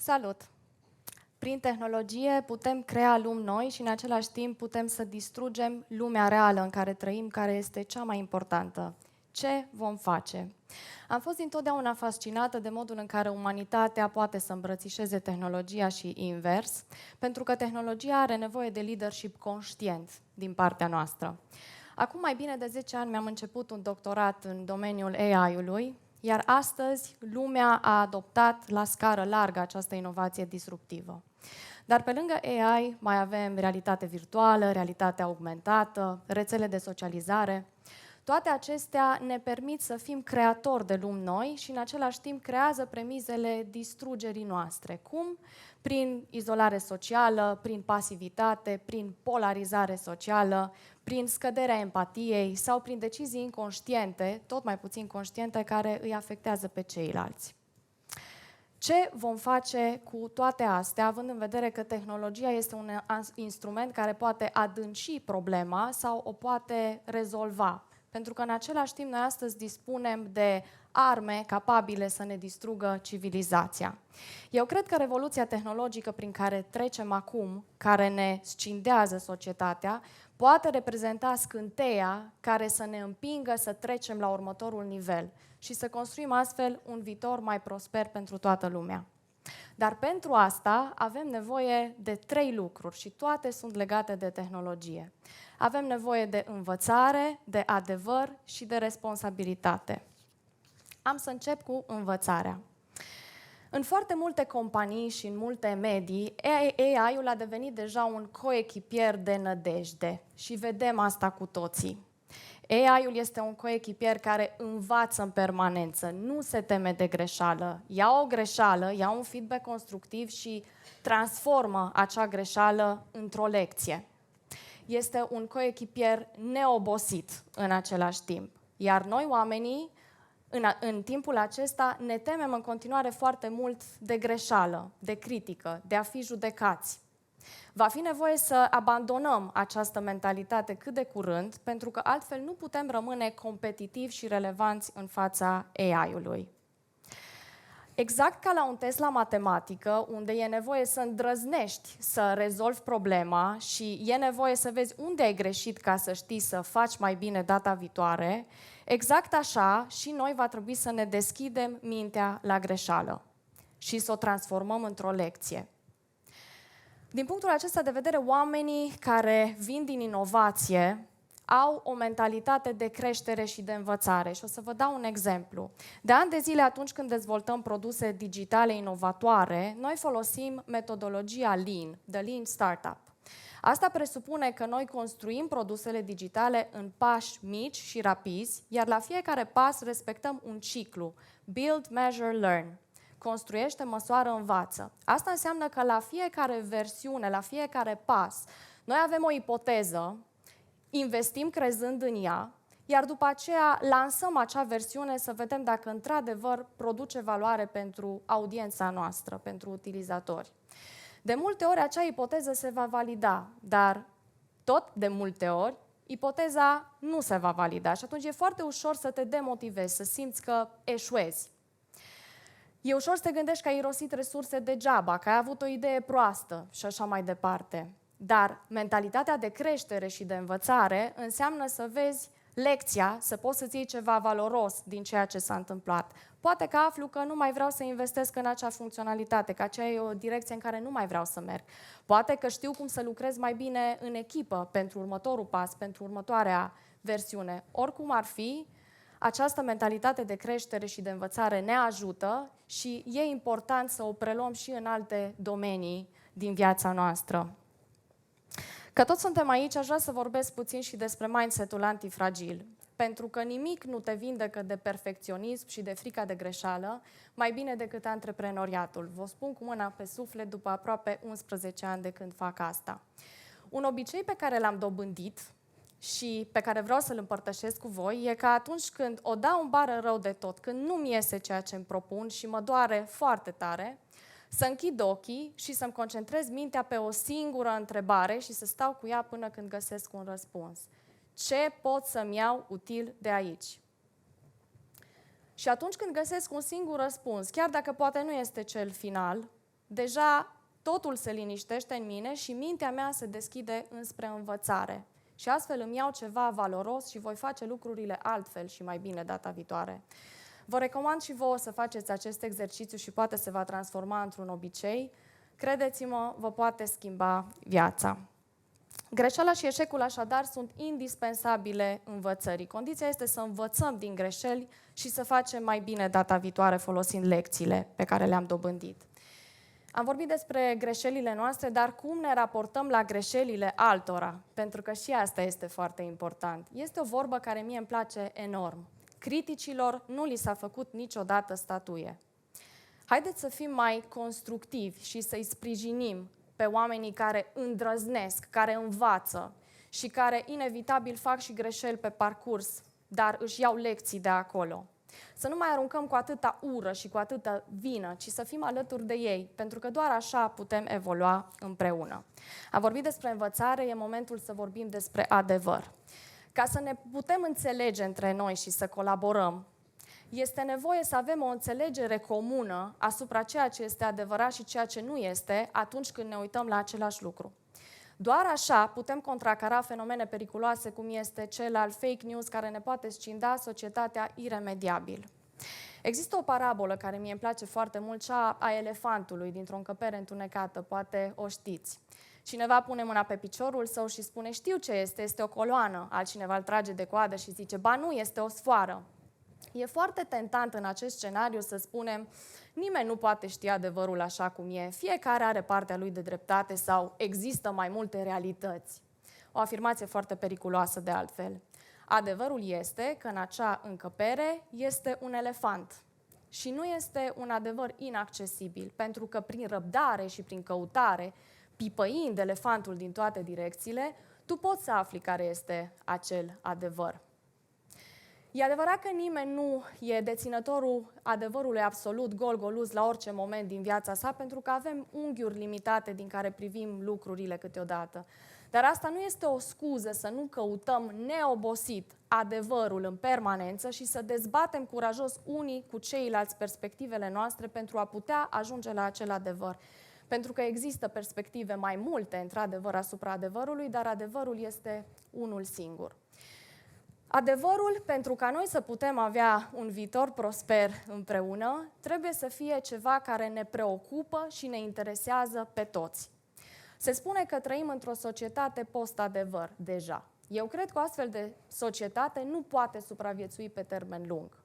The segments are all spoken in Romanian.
Salut! Prin tehnologie putem crea lumi noi și în același timp putem să distrugem lumea reală în care trăim, care este cea mai importantă. Ce vom face? Am fost întotdeauna fascinată de modul în care umanitatea poate să îmbrățișeze tehnologia și invers, pentru că tehnologia are nevoie de leadership conștient din partea noastră. Acum mai bine de 10 ani mi-am început un doctorat în domeniul AI-ului, iar astăzi lumea a adoptat la scară largă această inovație disruptivă. Dar pe lângă AI mai avem realitate virtuală, realitate augmentată, rețele de socializare. Toate acestea ne permit să fim creatori de lumi noi și în același timp creează premizele distrugerii noastre. Cum? Prin izolare socială, prin pasivitate, prin polarizare socială, prin scăderea empatiei sau prin decizii inconștiente, tot mai puțin conștiente, care îi afectează pe ceilalți. Ce vom face cu toate astea, având în vedere că tehnologia este un instrument care poate adânci problema sau o poate rezolva? Pentru că în același timp noi astăzi dispunem de arme capabile să ne distrugă civilizația. Eu cred că revoluția tehnologică prin care trecem acum, care ne scindează societatea, poate reprezenta scânteia care să ne împingă să trecem la următorul nivel și să construim astfel un viitor mai prosper pentru toată lumea. Dar pentru asta avem nevoie de 3 lucruri și toate sunt legate de tehnologie. Avem nevoie de învățare, de adevăr și de responsabilitate. Am să încep cu învățarea. În foarte multe companii și în multe medii, AI-ul a devenit deja un coechipier de nădejde și vedem asta cu toții. AI-ul este un coechipier care învață în permanență, nu se teme de greșeală, ia o greșeală, ia un feedback constructiv și transformă acea greșeală într-o lecție. Este un coechipier neobosit în același timp, iar noi oamenii, în timpul acesta, ne temem în continuare foarte mult de greșeală, de critică, de a fi judecați. Va fi nevoie să abandonăm această mentalitate cât de curând, pentru că altfel nu putem rămâne competitivi și relevanți în fața AI-ului. Exact ca la un test la matematică, unde e nevoie să îndrăznești să rezolvi problema și e nevoie să vezi unde ai greșit ca să știi să faci mai bine data viitoare, exact așa și noi va trebui să ne deschidem mintea la greșeală și să o transformăm într-o lecție. Din punctul acesta de vedere, oamenii care vin din inovație au o mentalitate de creștere și de învățare. Și o să vă dau un exemplu. De ani de zile, atunci când dezvoltăm produse digitale inovatoare, noi folosim metodologia Lean, the Lean Startup. Asta presupune că noi construim produsele digitale în pași mici și rapizi, iar la fiecare pas respectăm un ciclu, build, measure, learn. Construiește, măsoară, învață. Asta înseamnă că la fiecare versiune, la fiecare pas, noi avem o ipoteză, investim crezând în ea, iar după aceea lansăm acea versiune să vedem dacă într-adevăr produce valoare pentru audiența noastră, pentru utilizatori. De multe ori acea ipoteză se va valida, dar tot de multe ori ipoteza nu se va valida și atunci e foarte ușor să te demotivezi, să simți că eșuezi. E ușor să te gândești că ai irosit resurse degeaba, că ai avut o idee proastă și așa mai departe. Dar mentalitatea de creștere și de învățare înseamnă să vezi lecția, să poți să-ți iei ceva valoros din ceea ce s-a întâmplat. Poate că aflu că nu mai vreau să investesc în acea funcționalitate, că aceea e o direcție în care nu mai vreau să merg. Poate că știu cum să lucrez mai bine în echipă pentru următorul pas, pentru următoarea versiune. Oricum ar fi, această mentalitate de creștere și de învățare ne ajută și e important să o preluăm și în alte domenii din viața noastră. Că tot suntem aici, aș vrea să vorbesc puțin și despre mindset-ul antifragil. Pentru că nimic nu te vindecă de perfecționism și de frica de greșeală mai bine decât antreprenoriatul. Vă spun cu mâna pe suflet după aproape 11 ani de când fac asta. Un obicei pe care l-am dobândit și pe care vreau să-l împărtășesc cu voi e că atunci când o dau în bară rău de tot, când nu-mi iese ceea ce îmi propun și mă doare foarte tare, să închid ochii și să-mi concentrez mintea pe o singură întrebare și să stau cu ea până când găsesc un răspuns. Ce pot să-mi iau util de aici? Și atunci când găsesc un singur răspuns, chiar dacă poate nu este cel final, deja totul se liniștește în mine și mintea mea se deschide înspre învățare. Și astfel îmi iau ceva valoros și voi face lucrurile altfel și mai bine data viitoare. Vă recomand și vouă să faceți acest exercițiu și poate se va transforma într-un obicei. Credeți-mă, vă poate schimba viața. Greșeala și eșecul așadar sunt indispensabile învățării. Condiția este să învățăm din greșeli și să facem mai bine data viitoare folosind lecțiile pe care le-am dobândit. Am vorbit despre greșelile noastre, dar cum ne raportăm la greșelile altora? Pentru că și asta este foarte important. Este o vorbă care mie îmi place enorm. Criticilor nu li s-a făcut niciodată statuie. Haideți să fim mai constructivi și să-i sprijinim pe oamenii care îndrăznesc, care învață și care inevitabil fac și greșeli pe parcurs, dar își iau lecții de acolo. Să nu mai aruncăm cu atâta ură și cu atâta vină, ci să fim alături de ei, pentru că doar așa putem evolua împreună. Am vorbit despre învățare, e momentul să vorbim despre adevăr. Ca să ne putem înțelege între noi și să colaborăm, este nevoie să avem o înțelegere comună asupra ceea ce este adevărat și ceea ce nu este atunci când ne uităm la același lucru. Doar așa putem contracara fenomene periculoase cum este cel al fake news care ne poate scinda societatea iremediabil. Există o parabolă care mie îmi place foarte mult, cea a elefantului dintr-o încăpere întunecată, poate o știți. Cineva pune mâna pe piciorul său și spune, știu ce este o coloană. Altcineva îl trage de coadă și zice, ba nu, este o sfoară. E foarte tentant în acest scenariu să spunem, nimeni nu poate ști adevărul așa cum e, fiecare are partea lui de dreptate sau există mai multe realități. O afirmație foarte periculoasă de altfel. Adevărul este că în acea încăpere este un elefant și nu este un adevăr inaccesibil, pentru că prin răbdare și prin căutare, pipăind elefantul din toate direcțiile, tu poți să afli care este acel adevăr. E adevărat că nimeni nu e deținătorul adevărului absolut, gol-goluz, la orice moment din viața sa, pentru că avem unghiuri limitate din care privim lucrurile câteodată. Dar asta nu este o scuză să nu căutăm neobosit adevărul în permanență și să dezbatem curajos unii cu ceilalți perspectivele noastre pentru a putea ajunge la acel adevăr. Pentru că există perspective mai multe, într-adevăr, asupra adevărului, dar adevărul este unul singur. Adevărul, pentru ca noi să putem avea un viitor prosper împreună, trebuie să fie ceva care ne preocupă și ne interesează pe toți. Se spune că trăim într-o societate post-adevăr, deja. Eu cred că o astfel de societate nu poate supraviețui pe termen lung.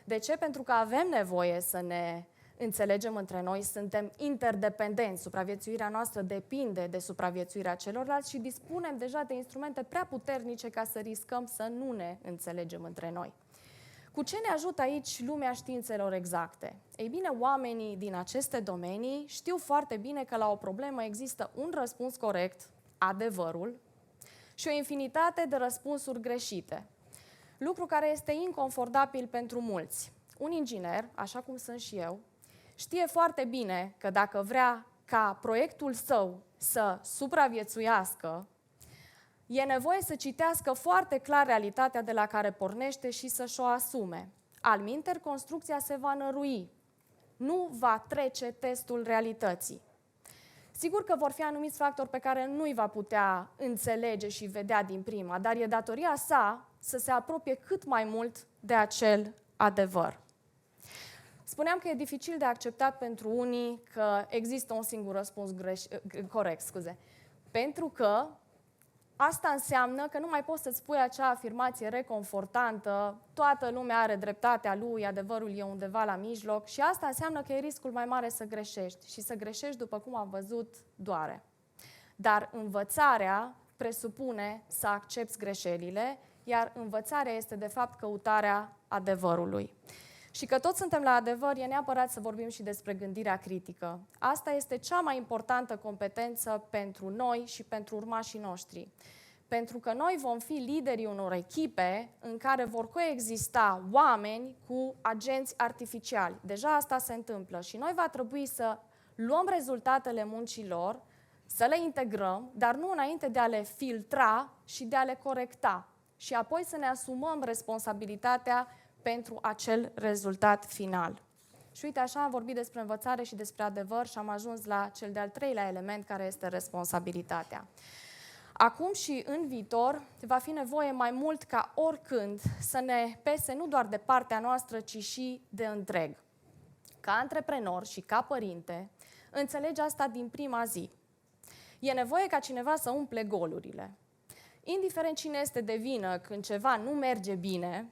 De ce? Pentru că avem nevoie să ne înțelegem între noi, suntem interdependenți, supraviețuirea noastră depinde de supraviețuirea celorlalți și dispunem deja de instrumente prea puternice ca să riscăm să nu ne înțelegem între noi. Cu ce ne ajută aici lumea științelor exacte? Ei bine, oamenii din aceste domenii știu foarte bine că la o problemă există un răspuns corect, adevărul, și o infinitate de răspunsuri greșite. Lucru care este inconfortabil pentru mulți. Un inginer, așa cum sunt și eu, știe foarte bine că dacă vrea ca proiectul său să supraviețuiască, e nevoie să citească foarte clar realitatea de la care pornește și să-și o asume. Alminteri, construcția se va nărui, nu va trece testul realității. Sigur că vor fi anumiți factori pe care nu îi va putea înțelege și vedea din prima, dar e datoria sa să se apropie cât mai mult de acel adevăr. Spuneam că e dificil de acceptat pentru unii că există un singur răspuns corect. Pentru că asta înseamnă că nu mai poți să-ți spui acea afirmație reconfortantă, toată lumea are dreptatea lui, adevărul e undeva la mijloc și asta înseamnă că e riscul mai mare să greșești și să greșești, după cum am văzut, doare. Dar învățarea presupune să accepți greșelile, iar învățarea este de fapt căutarea adevărului. Și că toți suntem la adevăr, e neapărat să vorbim și despre gândirea critică. Asta este cea mai importantă competență pentru noi și pentru urmașii noștri. Pentru că noi vom fi liderii unor echipe în care vor coexista oameni cu agenți artificiali. Deja asta se întâmplă și noi va trebui să luăm rezultatele muncilor, să le integrăm, dar nu înainte de a le filtra și de a le corecta. Și apoi să ne asumăm responsabilitatea pentru acel rezultat final. Și uite, așa am vorbit despre învățare și despre adevăr și am ajuns la cel de-al treilea element, care este responsabilitatea. Acum și în viitor va fi nevoie mai mult ca oricând să ne pese nu doar de partea noastră, ci și de întreg. Ca antreprenor și ca părinte, înțelegi asta din prima zi. E nevoie ca cineva să umple golurile. Indiferent cine este de vină când ceva nu merge bine,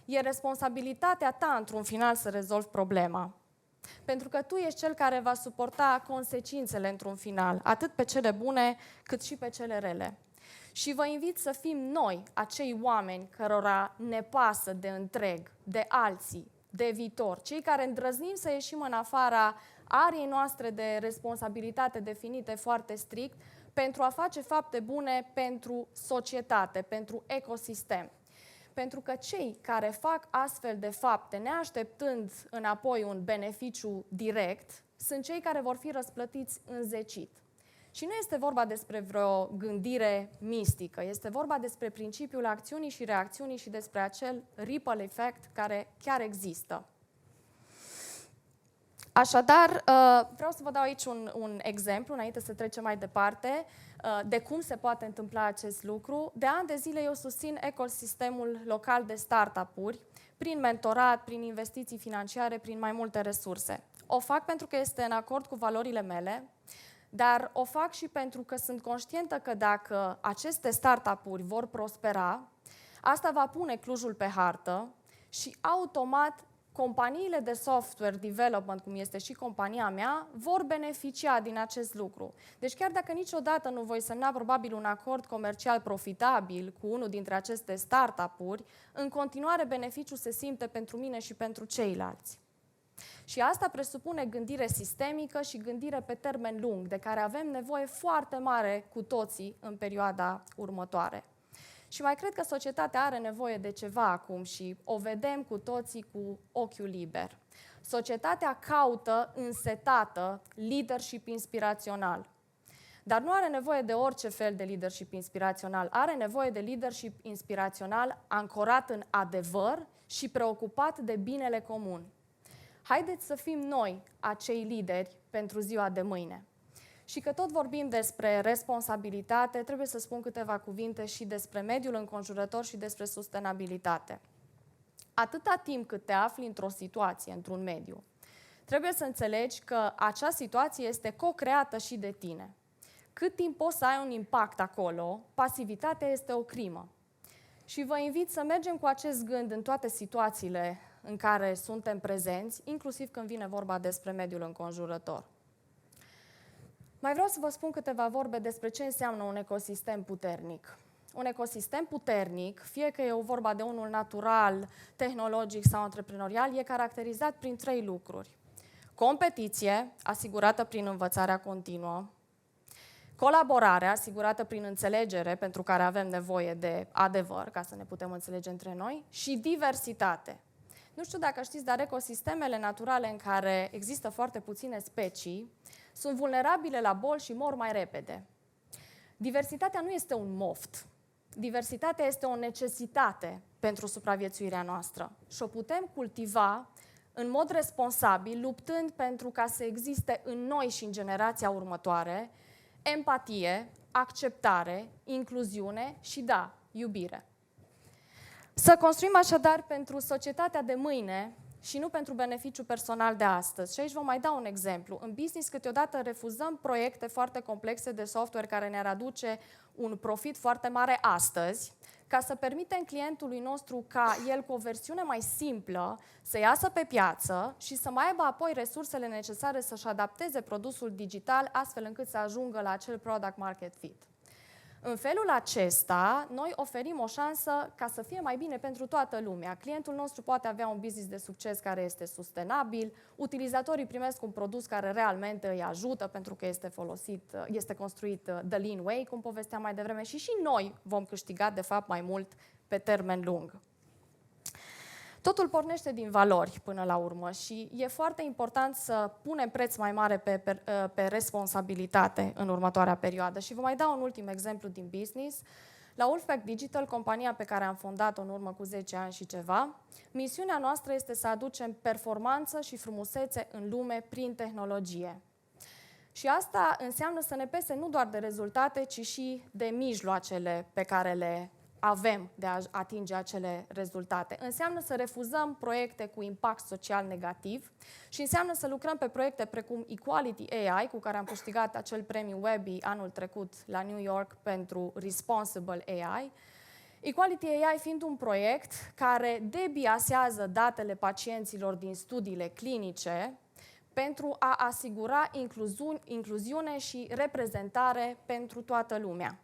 e responsabilitatea ta într-un final să rezolvi problema. Pentru că tu ești cel care va suporta consecințele într-un final, atât pe cele bune cât și pe cele rele. Și vă invit să fim noi, acei oameni cărora ne pasă de întreg, de alții, de viitor, cei care îndrăznim să ieșim în afara ariei noastre de responsabilitate definite foarte strict, pentru a face fapte bune pentru societate, pentru ecosistem. Pentru că cei care fac astfel de fapte, neașteptând înapoi un beneficiu direct, sunt cei care vor fi răsplătiți înzecit. Și nu este vorba despre vreo gândire mistică, este vorba despre principiul acțiunii și reacțiunii și despre acel ripple effect care chiar există. Așadar, vreau să vă dau aici un exemplu, înainte să trecem mai departe, de cum se poate întâmpla acest lucru. De ani de zile eu susțin ecosistemul local de startup-uri, prin mentorat, prin investiții financiare, prin mai multe resurse. O fac pentru că este în acord cu valorile mele, dar o fac și pentru că sunt conștientă că dacă aceste startup-uri vor prospera, asta va pune Clujul pe hartă și automat companiile de software development, cum este și compania mea, vor beneficia din acest lucru. Deci chiar dacă niciodată nu voi semna probabil un acord comercial profitabil cu unul dintre aceste startup-uri, în continuare beneficiul se simte pentru mine și pentru ceilalți. Și asta presupune gândire sistemică și gândire pe termen lung, de care avem nevoie foarte mare cu toții în perioada următoare. Și mai cred că societatea are nevoie de ceva acum și o vedem cu toții cu ochiul liber. Societatea caută însetată leadership inspirațional. Dar nu are nevoie de orice fel de leadership inspirațional. Are nevoie de leadership inspirațional ancorat în adevăr și preocupat de binele comun. Haideți să fim noi acei lideri pentru ziua de mâine. Și că tot vorbim despre responsabilitate, trebuie să spun câteva cuvinte și despre mediul înconjurător și despre sustenabilitate. Atâta timp cât te afli într-o situație, într-un mediu, trebuie să înțelegi că acea situație este co-creată și de tine. Cât timp poți să ai un impact acolo, pasivitatea este o crimă. Și vă invit să mergem cu acest gând în toate situațiile în care suntem prezenți, inclusiv când vine vorba despre mediul înconjurător. Mai vreau să vă spun câteva vorbe despre ce înseamnă un ecosistem puternic. Un ecosistem puternic, fie că e o vorba de unul natural, tehnologic sau antreprenorial, e caracterizat prin 3 lucruri. Competiție, asigurată prin învățarea continuă. Colaborare, asigurată prin înțelegere, pentru care avem nevoie de adevăr, ca să ne putem înțelege între noi. Și diversitate. Nu știu dacă știți, dar ecosistemele naturale în care există foarte puține specii sunt vulnerabile la boli și mor mai repede. Diversitatea nu este un moft. Diversitatea este o necesitate pentru supraviețuirea noastră. Și o putem cultiva în mod responsabil, luptând pentru ca să existe în noi și în generația următoare empatie, acceptare, incluziune și, da, iubire. Să construim așadar pentru societatea de mâine și nu pentru beneficiu personal de astăzi. Și aici vă mai dau un exemplu. În business câteodată refuzăm proiecte foarte complexe de software care ne-ar aduce un profit foarte mare astăzi, ca să permitem clientului nostru ca el cu o versiune mai simplă să iasă pe piață și să mai aibă apoi resursele necesare să-și adapteze produsul digital astfel încât să ajungă la acel product market fit. În felul acesta, noi oferim o șansă ca să fie mai bine pentru toată lumea. Clientul nostru poate avea un business de succes care este sustenabil, utilizatorii primesc un produs care realmente îi ajută pentru că este construit the lean way, cum povesteam mai devreme, și noi vom câștiga, de fapt, mai mult pe termen lung. Totul pornește din valori până la urmă și e foarte important să punem preț mai mare pe responsabilitate în următoarea perioadă. Și vă mai dau un ultim exemplu din business. La Wolfpack Digital, compania pe care am fondat-o în urmă cu 10 ani și ceva, misiunea noastră este să aducem performanță și frumusețe în lume prin tehnologie. Și asta înseamnă să ne pese nu doar de rezultate, ci și de mijloacele pe care le avem de a atinge acele rezultate. Înseamnă să refuzăm proiecte cu impact social negativ și înseamnă să lucrăm pe proiecte precum Equality AI, cu care am câștigat acel premiu Webby anul trecut la New York pentru Responsible AI. Equality AI fiind un proiect care debiasează datele pacienților din studiile clinice pentru a asigura incluziune și reprezentare pentru toată lumea.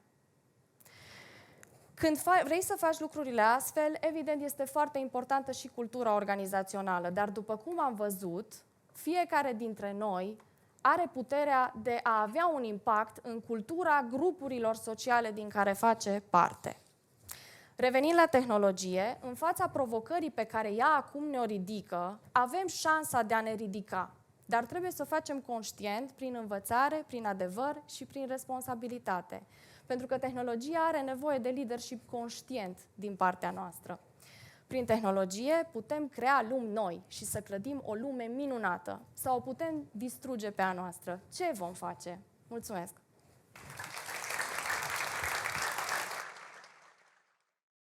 Când vrei să faci lucrurile astfel, evident este foarte importantă și cultura organizațională, dar după cum am văzut, fiecare dintre noi are puterea de a avea un impact în cultura grupurilor sociale din care face parte. Revenind la tehnologie, în fața provocării pe care ea acum ne-o ridică, avem șansa de a ne ridica, dar trebuie să o facem conștient prin învățare, prin adevăr și prin responsabilitate. Pentru că tehnologia are nevoie de leadership conștient din partea noastră. Prin tehnologie putem crea lumi noi și să clădim o lume minunată sau o putem distruge pe a noastră. Ce vom face? Mulțumesc!